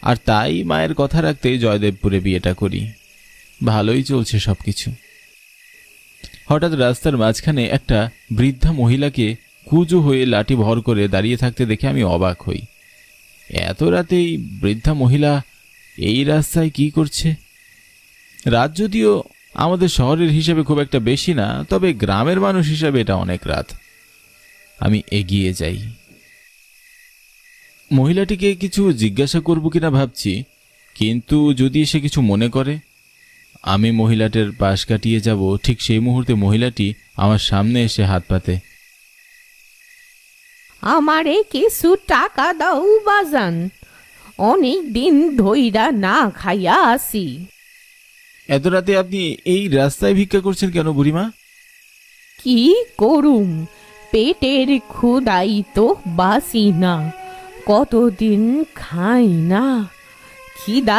আর তাই মায়ের কথা রাখতে জয়দেবপুরে বিয়েটা করি। ভালোই চলছে সবকিছু। হঠাৎ রাস্তার মাঝখানে একটা বৃদ্ধা মহিলাকে কুজো হয়ে লাঠি ভর করে দাঁড়িয়ে থাকতে দেখে আমি অবাক হই। এত রাতেই বৃদ্ধা মহিলা এই রাস্তায় কি করছে? রাত যদিও আমাদের শহরের হিসেবে খুব একটা বেশি না, তবে গ্রামের মানুষ হিসাবে এটা অনেক রাত। আমি এগিয়ে যাই। মহিলাটিকে কিছু জিজ্ঞাসা করব কিনা ভাবছি, কিন্তু যদি সে কিছু মনে করে। আমি মহিলাটির পাশ কাটিয়ে যাব, ঠিক সেই মুহূর্তে মহিলাটি আমার সামনে এসে হাত পাতে। আমারে কিছু টাকা দাও বাজান, অনেক দিন ধইরা না খাইয়া আসি। এত রাতে আপনি এই রাস্তায় ভিক্ষা করছেন কেন বুড়িমা? কি করুম, পেটের ক্ষুদাই তো বাসি না, কতদিন খাই না, খিদা